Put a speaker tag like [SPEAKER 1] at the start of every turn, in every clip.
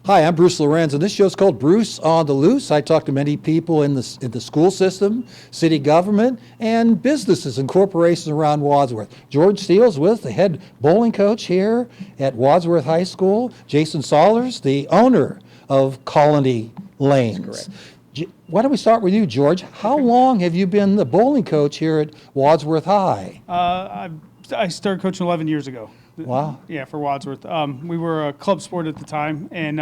[SPEAKER 1] Hi, I'm Bruce Lorenz, and this show's called Bruce on the Loose. I talk to many people in the school system, city government, and businesses and corporations around Wadsworth. George Steele's with the head bowling coach here at Wadsworth High School. Jason Sollars, the owner of Kolony Lanes.
[SPEAKER 2] That's correct.
[SPEAKER 1] Why don't we start with you, George? How long have you been the bowling coach here at Wadsworth High?
[SPEAKER 3] I started coaching 11 years ago.
[SPEAKER 1] Wow.
[SPEAKER 3] Yeah, for Wadsworth. We were a club sport at the time, and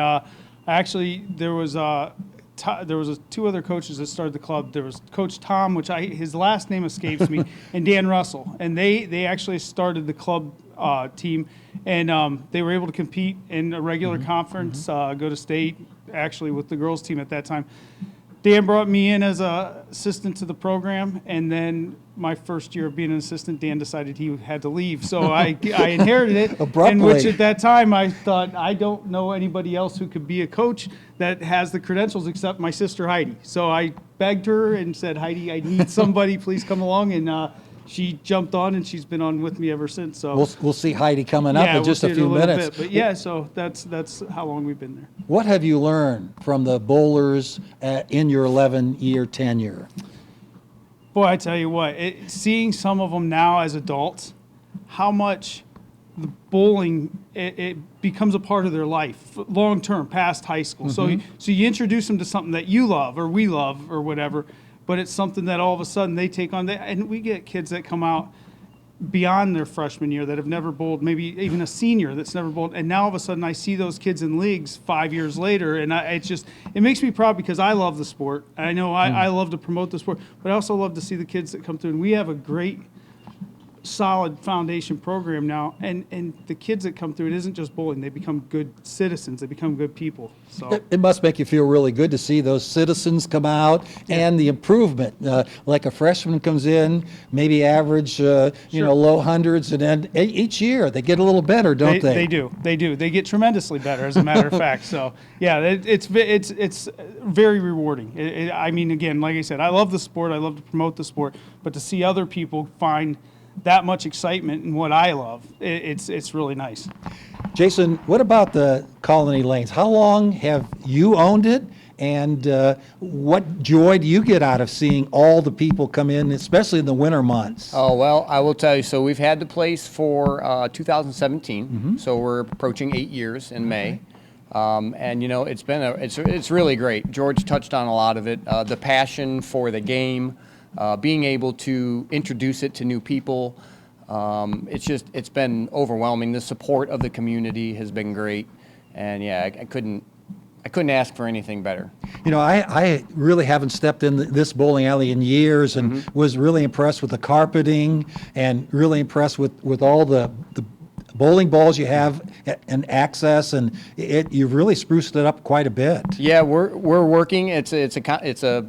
[SPEAKER 3] actually there was two other coaches that started the club. There was Coach Tom, which his last name escapes me, and Dan Russell, and they actually started the club team, and they were able to compete in a regular conference, go to state, actually with the girls team at that time. Dan brought me in as an assistant to the program, and then my first year of being an assistant, Dan decided he had to leave. So I inherited it,
[SPEAKER 1] Abruptly.
[SPEAKER 3] and which at that time I thought, I don't know anybody else who could be a coach that has the credentials except my sister Heidi. So I begged her and said, Heidi, I need somebody, please come along. And she jumped on, and she's been on with me ever since. So
[SPEAKER 1] We'll see Heidi coming up in just a few minutes.
[SPEAKER 3] But yeah, so that's how long we've been there.
[SPEAKER 1] What have you learned from the bowlers in your 11-year tenure?
[SPEAKER 3] Boy, I tell you what, seeing some of them now as adults, how much the bowling, it becomes a part of their life, long term, past high school. So you introduce them to something that you love or we love or whatever, but it's something that all of a sudden they take on. And we get kids that come out beyond their freshman year that have never bowled, maybe even a senior that's never bowled, and now all of a sudden I see those kids in leagues 5 years later, and it makes me proud because I love the sport. I know I love to promote the sport, but I also love to see the kids that come through, and we have a great solid foundation program now, and the kids that come through, it isn't just bowling, they become good citizens, they become good people. So
[SPEAKER 1] It must make you feel really good to see those citizens come out and the improvement. Like a freshman comes in, maybe average, low hundreds, and then each year they get a little better, don't they?
[SPEAKER 3] They do. They get tremendously better, as a matter of fact. So yeah, it's very rewarding. I mean, again, like I said, I love the sport. I love to promote the sport, but to see other people find that much excitement in what I love, it's really nice.
[SPEAKER 1] Jason, what about the Kolony Lanes? How long have you owned it, and what joy do you get out of seeing all the people come in, especially in the winter months?
[SPEAKER 2] Oh, well, I will tell you, so we've had the place for 2017, so we're approaching 8 years in May. And it's really great. George touched on a lot of it, the passion for the game, being able to introduce it to new people. It's been overwhelming. The support of the community has been great, and yeah, I couldn't ask for anything better.
[SPEAKER 1] You know, I really haven't stepped in this bowling alley in years, and was really impressed with the carpeting, and really impressed with all the bowling balls you have and access, and you've really spruced it up quite a bit.
[SPEAKER 2] Yeah, we're working. It's a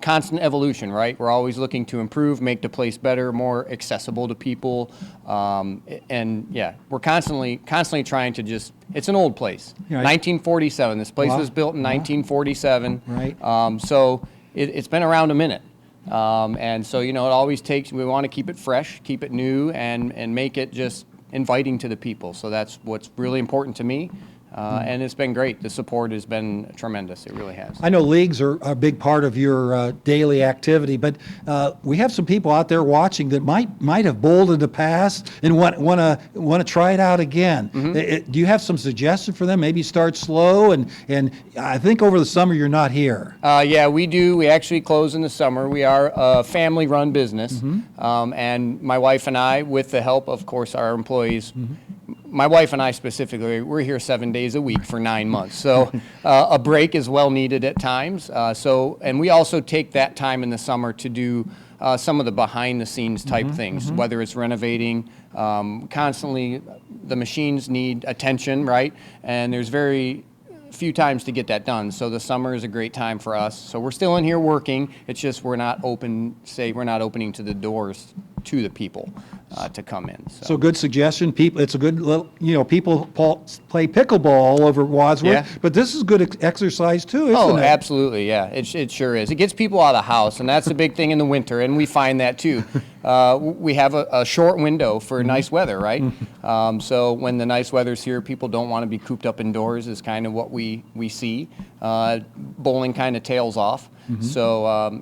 [SPEAKER 2] constant evolution, right? We're always looking to improve, make the place better, more accessible to people, and yeah, we're constantly trying to just. It's an old place, 1947. This place was built in 1947,
[SPEAKER 1] right?
[SPEAKER 2] So it's been around a minute, and so it always takes. We want to keep it fresh, keep it new, and make it just inviting to the people. So that's what's really important to me. And it's been great. The support has been tremendous. It really has.
[SPEAKER 1] I know leagues are a big part of your daily activity, but we have some people out there watching that might have bowled in the past and want to try it out again. Do you have some suggestions for them? Maybe start slow, and I think over the summer you're not here.
[SPEAKER 2] Yeah, we do. We actually close in the summer. We are a family-run business, and my wife and I, with the help, of course, our employees. My wife and I specifically, we're here 7 days a week for 9 months. So a break is well needed at times. And we also take that time in the summer to do some of the behind the scenes type things, whether it's renovating, constantly the machines need attention, right? And there's very few times to get that done. So the summer is a great time for us. So we're still in here working. It's just we're not opening to the doors to the people. to come in.
[SPEAKER 1] So good suggestion. People, it's a good little, people play pickleball all over Wadsworth,
[SPEAKER 2] Yeah.
[SPEAKER 1] but this is good exercise too, isn't
[SPEAKER 2] Oh,
[SPEAKER 1] it?
[SPEAKER 2] absolutely, yeah. It sure is. It gets people out of the house, and that's a big thing in the winter, and we find that too. We have a short window for nice weather, right? So when the nice weather's here, people don't want to be cooped up indoors is kind of what we see. Bowling kind of tails off. So,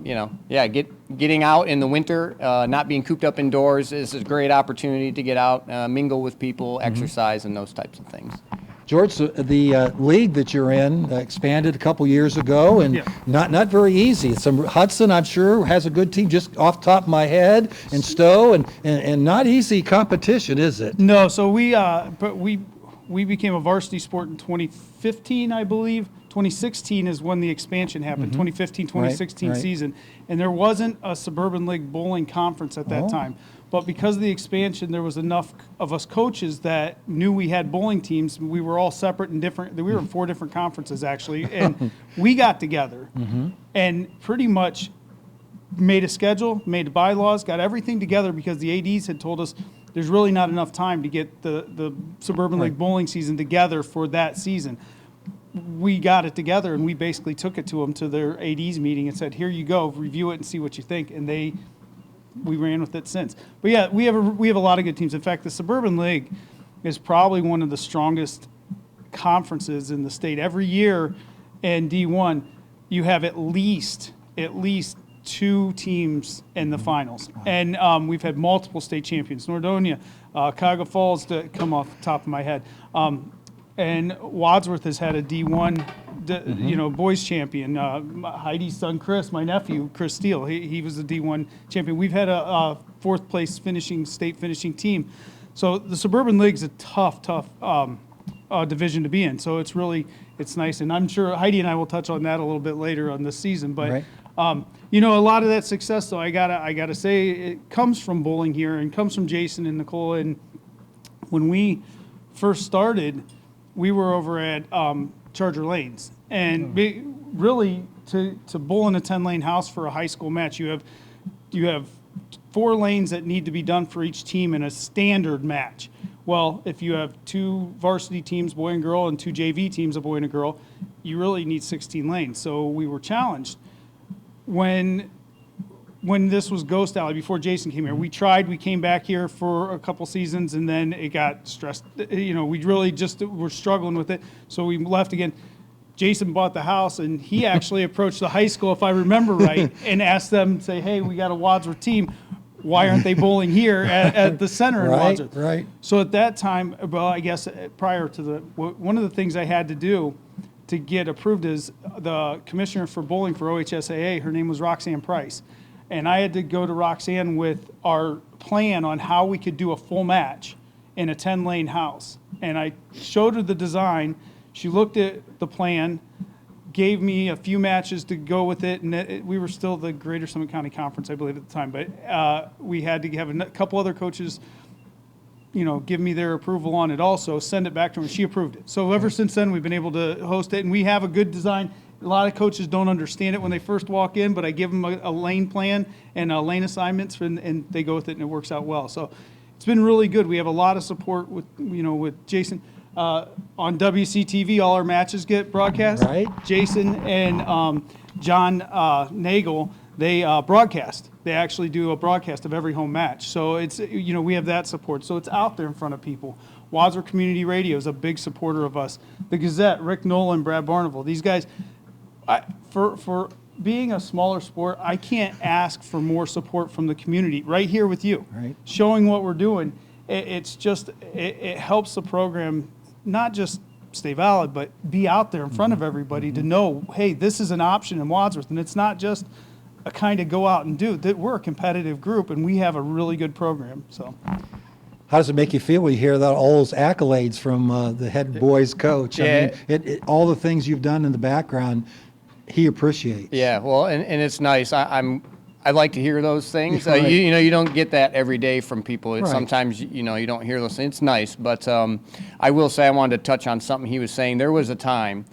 [SPEAKER 2] getting out in the winter, not being cooped up indoors is a great opportunity to get out, mingle with people, exercise, and those types of things.
[SPEAKER 1] George, the league that you're in expanded a couple years ago, and not very easy. Hudson, I'm sure, has a good team just off the top of my head, and Stowe, and not easy competition, is it?
[SPEAKER 3] No, so we became a varsity sport in 2015, I believe. 2016 is when the expansion happened, 2015-2016
[SPEAKER 1] Right.
[SPEAKER 3] season. And there wasn't a Suburban League bowling conference at that time. But because of the expansion, there was enough of us coaches that knew we had bowling teams. We were all separate and different. We were in 4 different conferences, actually. And we got together and pretty much made a schedule, made bylaws, got everything together because the ADs had told us there's really not enough time to get the Suburban League bowling season together for that season. We got it together, and we basically took it to them to their ADs meeting and said, here you go, review it and see what you think. And we ran with it since. But yeah, we have a lot of good teams. In fact, the Suburban League is probably one of the strongest conferences in the state. Every year in D1, you have at least 2 teams in the finals. And we've had multiple state champions. Nordonia, Cuyahoga Falls, to come off the top of my head. And Wadsworth has had a D1, boys champion. Heidi's son, Chris, my nephew, Chris Steele, he was a D1 champion. We've had a 4th place state finishing team. So the Suburban League's a tough division to be in. So it's nice. And I'm sure Heidi and I will touch on that a little bit later on this season. But, a lot of that success, though, I gotta say, it comes from bowling here and comes from Jason and Nicole. And when we first started, we were over at Charger Lanes, and really to bowl in a 10-lane house for a high school match, you have 4 lanes that need to be done for each team in a standard match. Well, if you have 2 varsity teams, boy and girl, and 2 JV teams, a boy and a girl, you really need 16 lanes. So we were challenged when this was Ghost Alley, before Jason came here. We came back here for a couple seasons, and then it got stressed. We really just were struggling with it, so we left again. Jason bought the house, and he actually approached the high school, if I remember right, and asked them, say, hey, we got a Wadsworth team. Why aren't they bowling here at the center in Wadsworth?
[SPEAKER 1] Right.
[SPEAKER 3] So at that time, well, I guess prior to one of the things I had to do to get approved is the commissioner for bowling for OHSAA, her name was Roxanne Price. And I had to go to Roxanne with our plan on how we could do a full match in a 10-lane house. And I showed her the design. She looked at the plan, gave me a few matches to go with it, and we were still the Greater Summit County Conference, I believe, at the time. But we had to have a couple other coaches, give me their approval on it also, send it back to her, and she approved it. So ever since then, we've been able to host it, and we have a good design. A lot of coaches don't understand it when they first walk in, but I give them a lane plan and lane assignments, and they go with it, and it works out well. So it's been really good. We have a lot of support with Jason. On WCTV, all our matches get broadcast.
[SPEAKER 1] Right.
[SPEAKER 3] Jason and John Nagel, they broadcast. They actually do a broadcast of every home match. So it's, we have that support. So it's out there in front of people. Wadsworth Community Radio is a big supporter of us. The Gazette, Rick Nolan, Brad Barneville, these guys, for being a smaller sport, I can't ask for more support from the community right here with you.
[SPEAKER 1] Right.
[SPEAKER 3] Showing what we're doing, it helps the program not just stay valid, but be out there in front of everybody to know, hey, this is an option in Wadsworth, and it's not just a kind of go out and do. That we're a competitive group, and we have a really good program. So,
[SPEAKER 1] how does it make you feel when you hear that, all those accolades from the head boys coach?
[SPEAKER 2] Yeah.
[SPEAKER 1] I mean, all the things you've done in the background, he appreciates.
[SPEAKER 2] Yeah, well, and it's nice. I like to hear those things.
[SPEAKER 1] Right.
[SPEAKER 2] You don't get that every day from people.
[SPEAKER 1] Right.
[SPEAKER 2] Sometimes you don't hear those things. It's nice, but I will say I wanted to touch on something he was saying. There was a time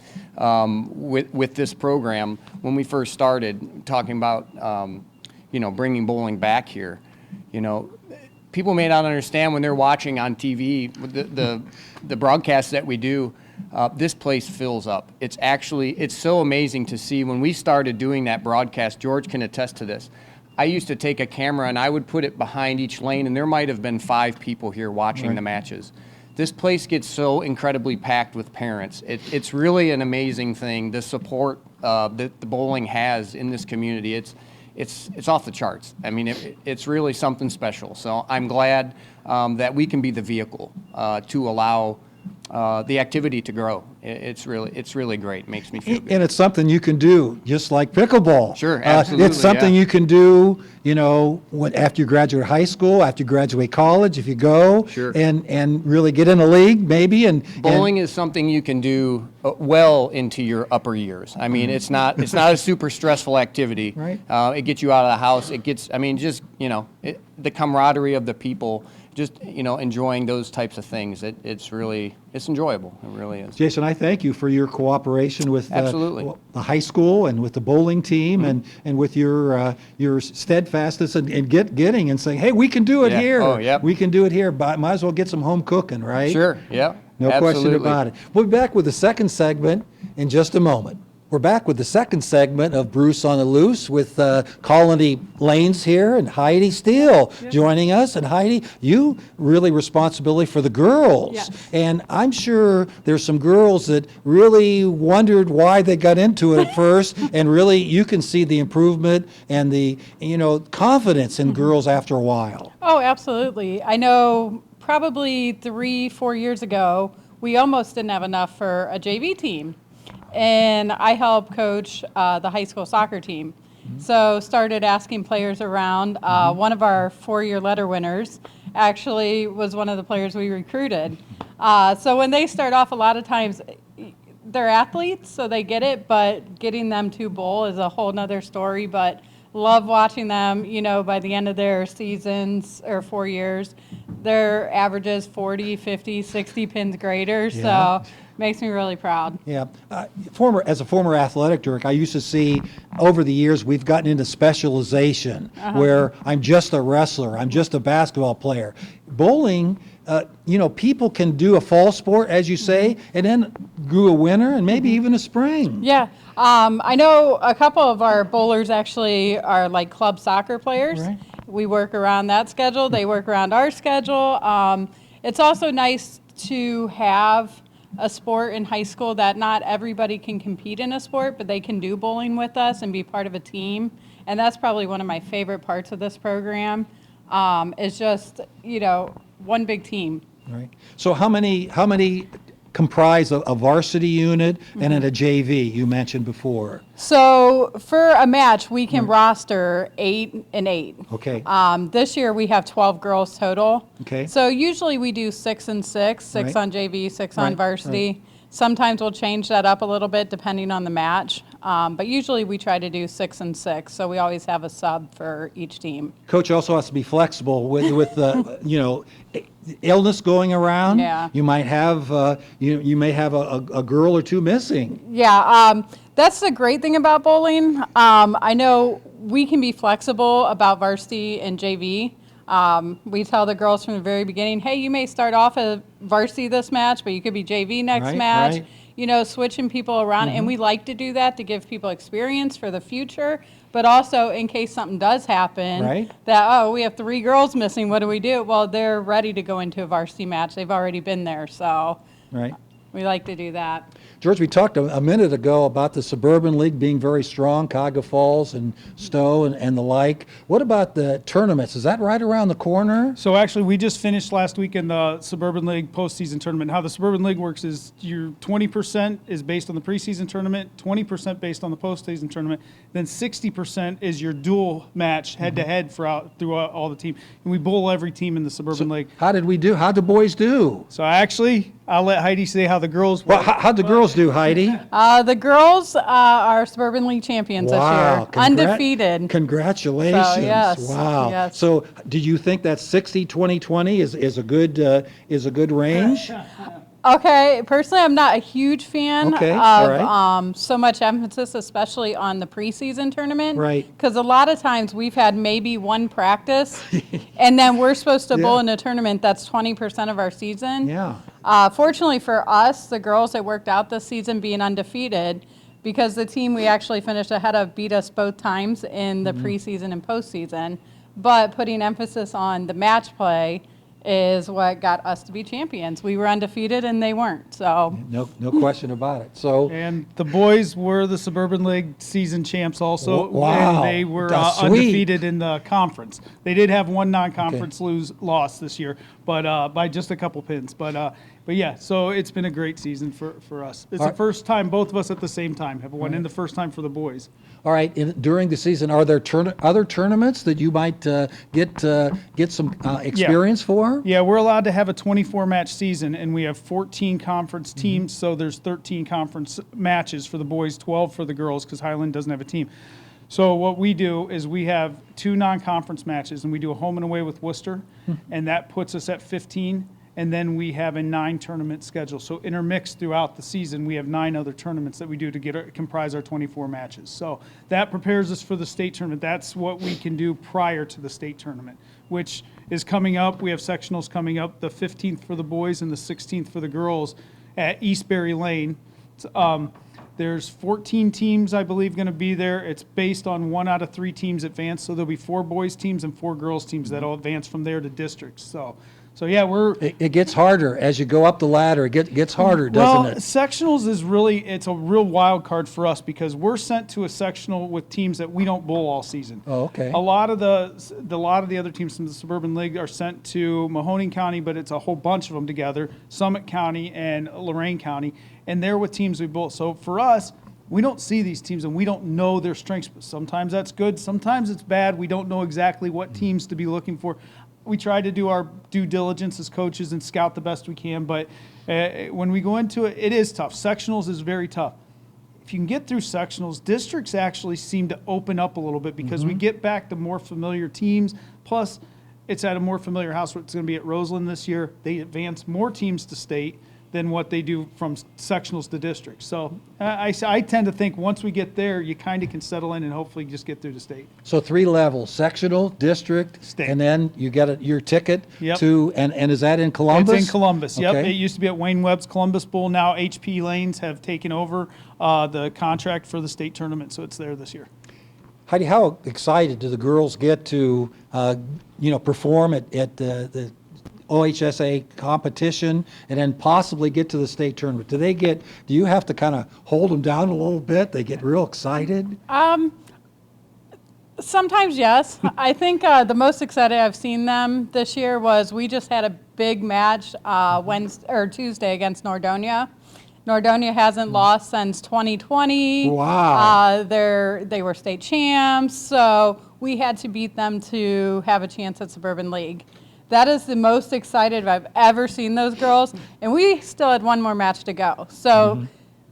[SPEAKER 2] with this program when we first started talking about bringing bowling back here. people may not understand when they're watching on TV the broadcasts that we do. This place fills up. It's so amazing to see. When we started doing that broadcast, George can attest to this. I used to take a camera and I would put it behind each lane, and there might have been 5 people here watching the matches. This place gets so incredibly packed with parents. It's really an amazing thing. The support that the bowling has in this community, it's off the charts. I mean, it's really something special. So I'm glad that we can be the vehicle to allow the activity to grow. It's really great. It makes me feel good.
[SPEAKER 1] And it's something you can do, just like pickleball.
[SPEAKER 2] Sure, absolutely.
[SPEAKER 1] It's something you can do, after you graduate high school, after you graduate college, if you go,
[SPEAKER 2] Sure.
[SPEAKER 1] and really get in a league, maybe.
[SPEAKER 2] Bowling is something you can do well into your upper years. I mean, it's not a super stressful activity.
[SPEAKER 1] Right.
[SPEAKER 2] It gets you out of the house. It gets, the camaraderie of the people. Just enjoying those types of things. It's enjoyable. It really is.
[SPEAKER 1] Jason, I thank you for your cooperation with
[SPEAKER 2] Absolutely.
[SPEAKER 1] The high school and with the bowling team,
[SPEAKER 2] Mm-hmm.
[SPEAKER 1] and with your steadfastness and getting and saying, hey, we can do it
[SPEAKER 2] Yeah.
[SPEAKER 1] here.
[SPEAKER 2] Oh, yep.
[SPEAKER 1] We can do it here. But might as well get some home cooking, right?
[SPEAKER 2] Sure. Yeah.
[SPEAKER 1] No question
[SPEAKER 2] Absolutely.
[SPEAKER 1] about it. We'll be back with the second segment in just a moment. We're back with the second segment of Bruce on the Loose with Kolony Lanes here and Heidi Steele joining us. And Heidi, you really responsibility for the girls.
[SPEAKER 4] Yes.
[SPEAKER 1] And I'm sure there's some girls that really wondered why they got into it at first. And really, you can see the improvement and the confidence in girls after a while.
[SPEAKER 4] Oh, absolutely. I know probably 3-4 years ago, we almost didn't have enough for a JV team. And I helped coach the high school soccer team. So started asking players around. One of our 4-year letter winners actually was one of the players we recruited. So when they start off, a lot of times they're athletes, so they get it, but getting them to bowl is a whole nother story. But love watching them, by the end of their seasons or 4 years, their averages 40, 50, 60 pins greater.
[SPEAKER 1] Yeah.
[SPEAKER 4] So makes me really proud.
[SPEAKER 1] Yeah. As a former athletic director, I used to see over the years we've gotten into specialization where I'm just a wrestler, I'm just a basketball player. Bowling, people can do a fall sport, as you say, and then do a winter and maybe even a spring.
[SPEAKER 4] Yeah. I know a couple of our bowlers actually are like club soccer players.
[SPEAKER 1] Right.
[SPEAKER 4] We work around that schedule. They work around our schedule. It's also nice to have a sport in high school that not everybody can compete in a sport, but they can do bowling with us and be part of a team. And that's probably one of my favorite parts of this program, is just, one big team.
[SPEAKER 1] Right. So how many comprise a varsity unit and then a JV you mentioned before?
[SPEAKER 4] So for a match, we can roster 8 and 8.
[SPEAKER 1] Okay.
[SPEAKER 4] This year we have 12 girls total.
[SPEAKER 1] Okay.
[SPEAKER 4] So usually we do 6 and 6, 6
[SPEAKER 1] Right.
[SPEAKER 4] on JV, 6 on
[SPEAKER 1] Right,
[SPEAKER 4] varsity.
[SPEAKER 1] right.
[SPEAKER 4] Sometimes we'll change that up a little bit depending on the match. But usually we try to do 6 and 6. So we always have a sub for each team.
[SPEAKER 1] Coach also has to be flexible with illness going around.
[SPEAKER 4] Yeah.
[SPEAKER 1] You might have you may have a girl or two missing.
[SPEAKER 4] Yeah, that's the great thing about bowling. I know we can be flexible about varsity and JV. We tell the girls from the very beginning, hey, you may start off as varsity this match, but you could be JV next
[SPEAKER 1] Right,
[SPEAKER 4] match.
[SPEAKER 1] right.
[SPEAKER 4] Switching people around. And we like to do that to give people experience for the future, but also in case something does happen,
[SPEAKER 1] Right.
[SPEAKER 4] that, we have 3 girls missing, what do we do? Well, they're ready to go into a varsity match. They've already been there, so
[SPEAKER 1] Right.
[SPEAKER 4] we like to do that.
[SPEAKER 1] George, we talked a minute ago about the Suburban League being very strong, Cuyahoga Falls and Stowe and the like. What about the tournaments? Is that right around the corner?
[SPEAKER 3] So actually, we just finished last week in the Suburban League postseason tournament. How the Suburban League works is your 20% is based on the preseason tournament, 20% based on the postseason tournament, then 60% is your dual match head-to-head throughout all the team. And we bowl every team in the Suburban League.
[SPEAKER 1] How'd the boys do?
[SPEAKER 3] So actually, I'll let Heidi say how the girls
[SPEAKER 1] Well, how'd the girls do, Heidi?
[SPEAKER 4] The girls are Suburban League champions this year. Undefeated.
[SPEAKER 1] Congratulations.
[SPEAKER 4] So, yes,
[SPEAKER 1] Wow.
[SPEAKER 4] yes.
[SPEAKER 1] So did you think that 60-20-20 is a good range?
[SPEAKER 4] Okay, personally, I'm not a huge fan
[SPEAKER 1] Okay,
[SPEAKER 4] of
[SPEAKER 1] all right.
[SPEAKER 4] so much emphasis, especially on the preseason tournament.
[SPEAKER 1] Right.
[SPEAKER 4] Because a lot of times we've had maybe one practice, and then we're supposed to bowl
[SPEAKER 1] Yeah.
[SPEAKER 4] in a tournament that's 20% of our season.
[SPEAKER 1] Yeah.
[SPEAKER 4] Fortunately for us, the girls that worked out this season being undefeated, because the team we actually finished ahead of beat us both times in the preseason and postseason. But putting emphasis on the match play is what got us to be champions. We were undefeated and they weren't. So
[SPEAKER 1] No question about it. So,
[SPEAKER 3] And the boys were the Suburban League season champs also.
[SPEAKER 1] Wow,
[SPEAKER 3] And they were
[SPEAKER 1] that's sweet.
[SPEAKER 3] undefeated in the conference. They did have one non-conference loss this year, but by just a couple pins. But yeah, so it's been a great season for us. It's
[SPEAKER 1] All
[SPEAKER 3] the
[SPEAKER 1] right.
[SPEAKER 3] first time both of us at the same time have won, and the first time for the boys.
[SPEAKER 1] all right, during the season, are there other tournaments that you might get some experience for?
[SPEAKER 3] Yeah, we're allowed to have a 24-match season, and we have 14 conference teams, so there's 13 conference matches for the boys, 12 for the girls, because Highland doesn't have a team. So what we do is we have 2 non-conference matches, and we do a home and away with Worcester, and that puts us at 15. And then we have a 9-tournament schedule. So intermixed throughout the season, we have 9 other tournaments that we do to comprise our 24 matches. So that prepares us for the state tournament. That's what we can do prior to the state tournament, which is coming up. We have sectionals coming up, the 15th for the boys and the 16th for the girls at Eastbury Lane. There's 14 teams, I believe, going to be there. It's based on 1 out of 3 teams advance. So there'll be 4 boys teams and 4 girls teams that'll advance from there to districts. So yeah,
[SPEAKER 1] It gets harder as you go up the ladder. It gets harder,
[SPEAKER 3] well,
[SPEAKER 1] doesn't it?
[SPEAKER 3] sectionals is it's a real wild card for us because we're sent to a sectional with teams that we don't bowl all season.
[SPEAKER 1] Oh, okay.
[SPEAKER 3] A lot of the other teams from the Suburban League are sent to Mahoning County, but it's a whole bunch of them together, Summit County and Lorain County, and they're with teams we bowl. So for us, we don't see these teams and we don't know their strengths. Sometimes that's good, sometimes it's bad. We don't know exactly what teams to be looking for. We try to do our due diligence as coaches and scout the best we can, but when we go into it, it is tough. Sectionals is very tough. If you can get through sectionals, districts actually seem to open up a little bit because we get back to more familiar teams. Plus, it's at a more familiar house. It's going to be at Roseland this year. They advance more teams to state than what they do from sectionals to districts. So I tend to think once we get there, you kind of can settle in and hopefully just get through the state.
[SPEAKER 1] So 3 levels: sectional, district,
[SPEAKER 3] State.
[SPEAKER 1] and then you get your ticket
[SPEAKER 3] Yep.
[SPEAKER 1] to. And is that in Columbus?
[SPEAKER 3] It's in Columbus, yep.
[SPEAKER 1] Okay.
[SPEAKER 3] It used to be at Wayne Webb's Columbus Bowl. Now HP Lanes have taken over the contract for the state tournament, so it's there this year.
[SPEAKER 1] Heidi, how excited do the girls get to perform at the OHSA competition and then possibly get to the state tournament? Do you have to kind of hold them down a little bit? They get real excited?
[SPEAKER 4] sometimes yes. I think the most excited I've seen them this year was we just had a big match Tuesday against Nordonia. Nordonia hasn't lost since 2020.
[SPEAKER 1] Wow.
[SPEAKER 4] They were state champs, so we had to beat them to have a chance at Suburban League. That is the most excited I've ever seen those girls, and we still had one more match to go. So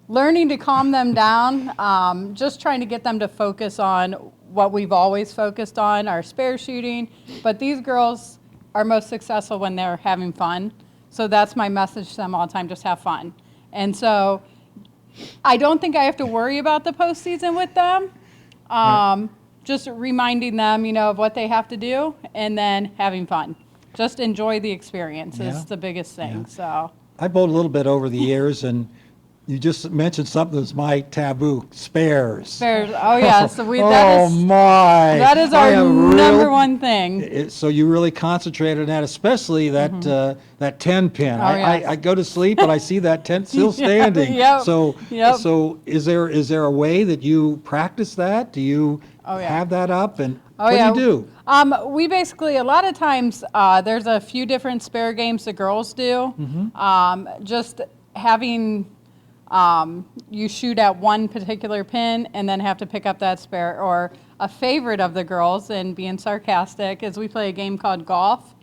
[SPEAKER 4] learning to calm them down, just trying to get them to focus on what we've always focused on, our spare shooting. But these girls are most successful when they're having fun. So that's my message to them all the time, just have fun. And so I don't think I have to worry about the postseason with them. Just reminding them, of what they have to do and then having fun. Just enjoy the experience is the biggest thing.
[SPEAKER 1] Yeah.
[SPEAKER 4] So
[SPEAKER 1] I bowled a little bit over the years, and you just mentioned something that's my taboo: spares.
[SPEAKER 4] there's, oh yeah, so
[SPEAKER 1] My!
[SPEAKER 4] that is
[SPEAKER 1] I
[SPEAKER 4] our
[SPEAKER 1] am
[SPEAKER 4] number one thing.
[SPEAKER 1] So you really concentrate on that, especially that 10 pin.
[SPEAKER 4] Oh, yes.
[SPEAKER 1] I go to sleep and I see that 10 still standing.
[SPEAKER 4] Yep.
[SPEAKER 1] So is there a way that you practice that? Do you
[SPEAKER 4] Oh, yeah.
[SPEAKER 1] have that up, and
[SPEAKER 4] Oh,
[SPEAKER 1] what
[SPEAKER 4] yeah.
[SPEAKER 1] do you do?
[SPEAKER 4] We basically, a lot of times, there's a few different spare games the girls do. Just having you shoot at one particular pin and then have to pick up that spare. Or a favorite of the girls, and being sarcastic, is we play a game called golf.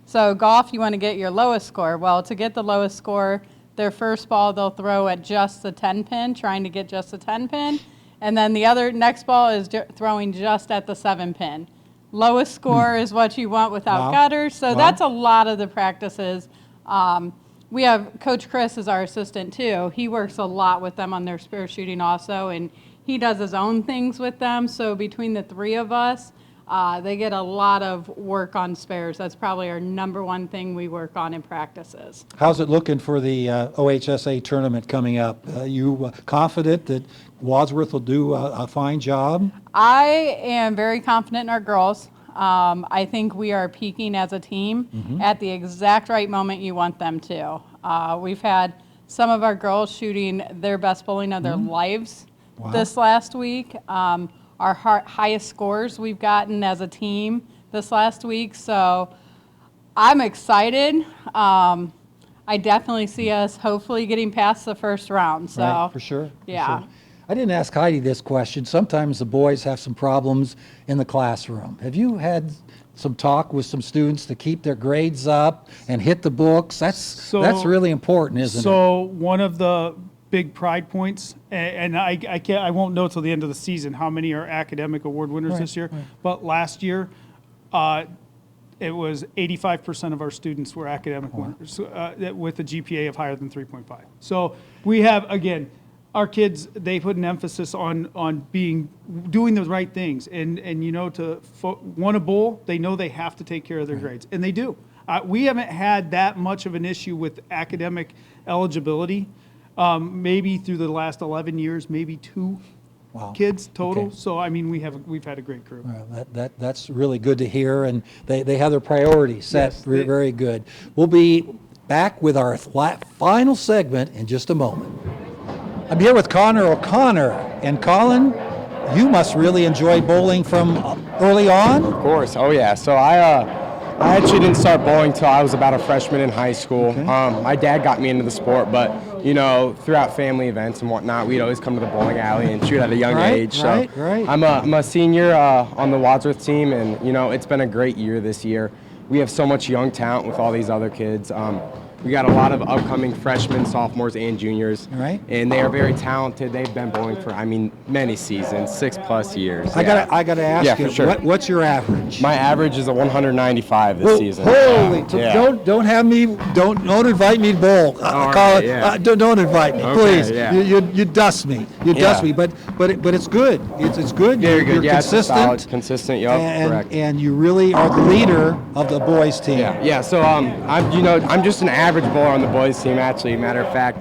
[SPEAKER 4] So golf, you want to get your lowest score. Well, to get the lowest score, their first ball they'll throw at just the 10 pin, trying to get just the 10 pin. And then the next ball is throwing just at the 7 pin. Lowest score is what you want without
[SPEAKER 1] Wow.
[SPEAKER 4] gutters. So
[SPEAKER 1] Wow.
[SPEAKER 4] that's a lot of the practices. we have Coach Chris is our assistant too. He works a lot with them on their spare shooting also, and he does his own things with them. So between the three of us, they get a lot of work on spares. That's probably our number one thing we work on in practices.
[SPEAKER 1] How's it looking for the OHSA tournament coming up? You confident that Wadsworth will do a fine job?
[SPEAKER 4] I am very confident in our girls. I think we are peaking as a team at the exact right moment you want them to. We've had some of our girls shooting their best bowling of their lives this last week. Our highest scores we've gotten as a team this last week. So I'm excited. I definitely see us hopefully getting past the first round. So
[SPEAKER 1] Right, for sure. for
[SPEAKER 4] yeah.
[SPEAKER 1] sure. I didn't ask Heidi this question. Sometimes the boys have some problems in the classroom. Have you had some talk with some students to keep their grades up and hit the books? That's really important, isn't it?
[SPEAKER 3] So one of the big pride points, and I won't know till the end of the season how many are academic award winners this year, but last year, it was 85% of our students were academic winners with a GPA of higher than 3.5. So we have, again, our kids, they put an emphasis on doing the right things, and to want a bowl, they know they have to take care of their grades, and they do. We haven't had that much of an issue with academic eligibility. Maybe through the last 11 years, maybe 2 kids total.
[SPEAKER 1] Okay.
[SPEAKER 3] So I mean, we've had a great crew.
[SPEAKER 1] Well, that's really good to hear, and they have their priorities set.
[SPEAKER 3] Yes,
[SPEAKER 1] Very good. We'll be back with our final segment in just a moment. I'm here with Collin O'Conner, and Collin, you must really enjoy bowling from early on.
[SPEAKER 5] Of course. Oh yeah. So I actually didn't start bowling till I was about a freshman in high school.
[SPEAKER 1] Okay.
[SPEAKER 5] My dad got me into the sport, but throughout family events and whatnot, we'd always come to the bowling alley and shoot at a young age. So
[SPEAKER 1] Right.
[SPEAKER 5] I'm a senior on the Wadsworth team, and it's been a great year this year. We have so much young talent with all these other kids. We got a lot of upcoming freshmen, sophomores, and juniors.
[SPEAKER 1] Right.
[SPEAKER 5] And they are very talented. They've been bowling for, many seasons, 6+ years.
[SPEAKER 1] I gotta ask
[SPEAKER 5] Yeah,
[SPEAKER 1] you,
[SPEAKER 5] for sure.
[SPEAKER 1] what's your average?
[SPEAKER 5] My average is a 195 this season.
[SPEAKER 1] Holy!
[SPEAKER 5] Yeah.
[SPEAKER 1] Don't invite me to bowl.
[SPEAKER 5] All
[SPEAKER 1] Collin,
[SPEAKER 5] right, yeah.
[SPEAKER 1] Don't invite me,
[SPEAKER 5] Okay,
[SPEAKER 1] please.
[SPEAKER 5] yeah.
[SPEAKER 1] You dust me. You dust
[SPEAKER 5] Yeah.
[SPEAKER 1] me. But it's good. It's good.
[SPEAKER 5] Very good.
[SPEAKER 1] You're
[SPEAKER 5] Yeah, it's
[SPEAKER 1] consistent.
[SPEAKER 5] solid, consistent. Yup, correct.
[SPEAKER 1] And you really are the leader of the boys team.
[SPEAKER 5] Yeah. So I'm just an average bowler on the boys team. Actually, matter of fact,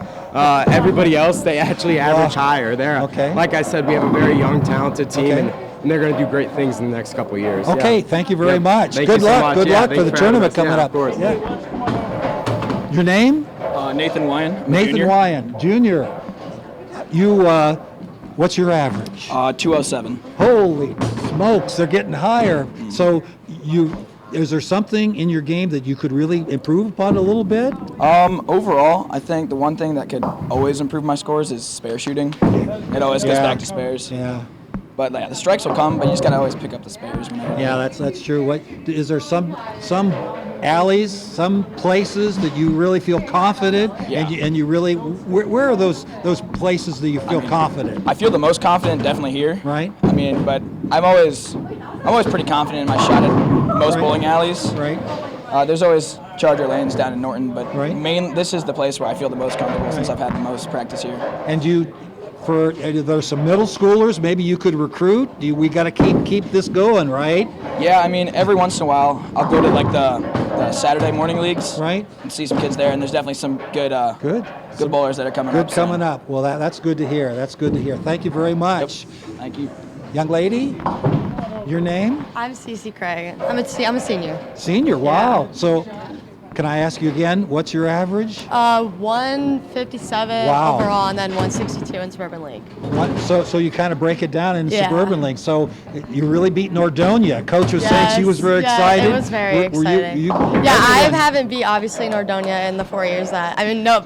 [SPEAKER 5] everybody else they actually average higher. They're like I said, we have a very young, talented team, and they're going to do great things in the next couple of years.
[SPEAKER 1] Okay.
[SPEAKER 5] Yeah.
[SPEAKER 1] Thank you very much.
[SPEAKER 5] Thank
[SPEAKER 1] Good
[SPEAKER 5] you so
[SPEAKER 1] luck.
[SPEAKER 5] much.
[SPEAKER 1] Good
[SPEAKER 5] Yeah,
[SPEAKER 1] luck for
[SPEAKER 5] thanks
[SPEAKER 1] the
[SPEAKER 5] having
[SPEAKER 1] tournament
[SPEAKER 5] us.
[SPEAKER 1] coming
[SPEAKER 5] Yeah,
[SPEAKER 1] up.
[SPEAKER 5] Of course.
[SPEAKER 1] Yeah. Your name?
[SPEAKER 6] Nathan Weyand. I'm a
[SPEAKER 1] Nathan
[SPEAKER 6] junior.
[SPEAKER 1] Weyand, Junior. You, what's your average?
[SPEAKER 6] 207.
[SPEAKER 1] Holy smokes, they're getting higher. So is there something in your game that you could really improve upon a little bit?
[SPEAKER 6] Overall, I think the one thing that could always improve my scores is spare shooting. It always goes back to spares.
[SPEAKER 1] Yeah.
[SPEAKER 6] But the strikes will come, but you just gotta always pick up the spares whenever.
[SPEAKER 1] Yeah, that's true. What is there some alleys, some places that you really feel confident,
[SPEAKER 6] Yeah.
[SPEAKER 1] and you really where are those places that you feel confident?
[SPEAKER 6] I feel the most confident definitely here.
[SPEAKER 1] Right.
[SPEAKER 6] But I'm always pretty confident in my shot at most bowling alleys.
[SPEAKER 1] Right.
[SPEAKER 6] There's always Charger lanes down in Norton, but
[SPEAKER 1] Right.
[SPEAKER 6] this is the place where I feel the most comfortable since I've had the most practice here.
[SPEAKER 1] And there's some middle schoolers maybe you could recruit. We got to keep this going, right?
[SPEAKER 6] Yeah, every once in a while I'll go to the Saturday morning leagues,
[SPEAKER 1] Right.
[SPEAKER 6] and see some kids there, and there's definitely some good bowlers that are coming up.
[SPEAKER 1] Good coming up. Well, that's good to hear. That's good to hear. Thank you very much.
[SPEAKER 6] Thank you.
[SPEAKER 1] Young lady, your name?
[SPEAKER 7] I'm Cece Craig. I'm a senior.
[SPEAKER 1] Senior, wow. So can I ask you again, what's your average?
[SPEAKER 7] 157
[SPEAKER 1] Wow.
[SPEAKER 7] overall, and then 162 in Suburban League.
[SPEAKER 1] So you kind of break it down in
[SPEAKER 7] Yeah.
[SPEAKER 1] Suburban League. So you really beat Nordonia. Coach was saying she was very excited.
[SPEAKER 7] It was very exciting. I haven't beat obviously Nordonia in the 4 years that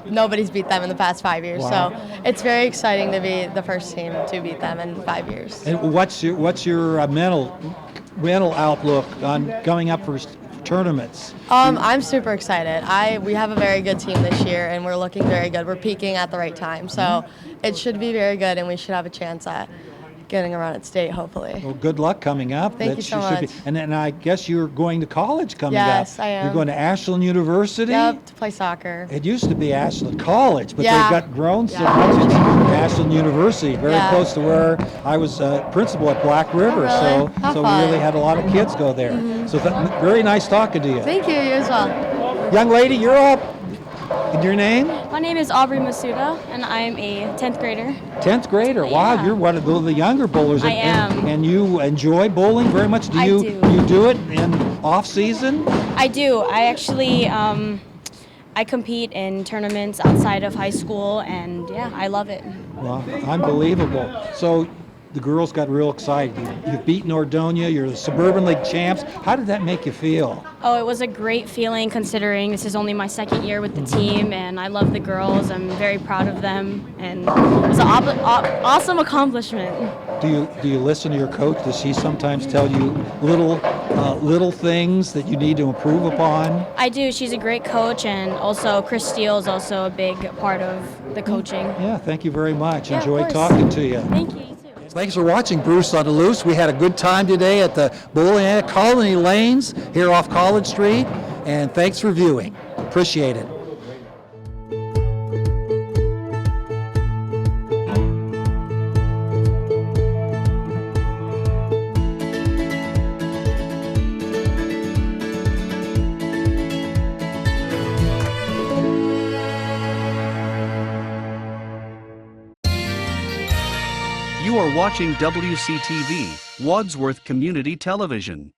[SPEAKER 7] nobody's beat them in the past 5 years.
[SPEAKER 1] Wow.
[SPEAKER 7] So it's very exciting to be the first team to beat them in 5 years.
[SPEAKER 1] And what's your mental outlook on going up for tournaments?
[SPEAKER 7] I'm super excited. We have a very good team this year, and we're looking very good. We're peaking at the right time, so it should be very good, and we should have a chance at getting around at state, hopefully.
[SPEAKER 1] Well, good luck coming up.
[SPEAKER 7] Thank you so much.
[SPEAKER 1] And then I guess you're going to college coming up.
[SPEAKER 7] Yes, I am.
[SPEAKER 1] You're going to Ashland University?
[SPEAKER 7] Yep, to play soccer.
[SPEAKER 1] It used to be Ashland College, but
[SPEAKER 7] Yeah.
[SPEAKER 1] they've got grown so
[SPEAKER 7] Yeah.
[SPEAKER 1] much. It's Ashland University, very
[SPEAKER 7] Yeah.
[SPEAKER 1] close to where I was principal at Black River.
[SPEAKER 7] really?
[SPEAKER 1] So,
[SPEAKER 7] How
[SPEAKER 1] so we
[SPEAKER 7] fun.
[SPEAKER 1] really had a lot of kids go there. So very nice talking to you.
[SPEAKER 7] Thank you, you as well.
[SPEAKER 1] Young lady, you're up. And your name?
[SPEAKER 8] My name is Aubrey Masuda, and I'm a 10th grader.
[SPEAKER 1] 10th grader. Wow,
[SPEAKER 8] Yeah.
[SPEAKER 1] you're one of the younger bowlers.
[SPEAKER 8] I am.
[SPEAKER 1] And you enjoy bowling very much?
[SPEAKER 8] I do.
[SPEAKER 1] You do it in off season?
[SPEAKER 8] I do. I actually I compete in tournaments outside of high school, and yeah, I love it.
[SPEAKER 1] Well, unbelievable. So the girls got real excited. You've beaten Ordonia. You're the Suburban League champs. How did that make you feel?
[SPEAKER 8] Oh, it was a great feeling considering this is only my second year with the team, and I love the girls. I'm very proud of them, and it was an awesome accomplishment.
[SPEAKER 1] Do you listen to your coach? Does she sometimes tell you little things that you need to improve upon?
[SPEAKER 8] I do. She's a great coach, and also Chris Steele is also a big part of the coaching.
[SPEAKER 1] Yeah, thank you very much.
[SPEAKER 8] Yeah, of
[SPEAKER 1] Enjoyed
[SPEAKER 8] course.
[SPEAKER 1] talking to you.
[SPEAKER 8] Thank you. You too.
[SPEAKER 1] Thanks for watching Bruce on the Loose. We had a good time today at the bowling at Colony Lanes here off College Street, and thanks for viewing. Appreciate it.
[SPEAKER 9] You are watching WCTV, Wadsworth Community Television.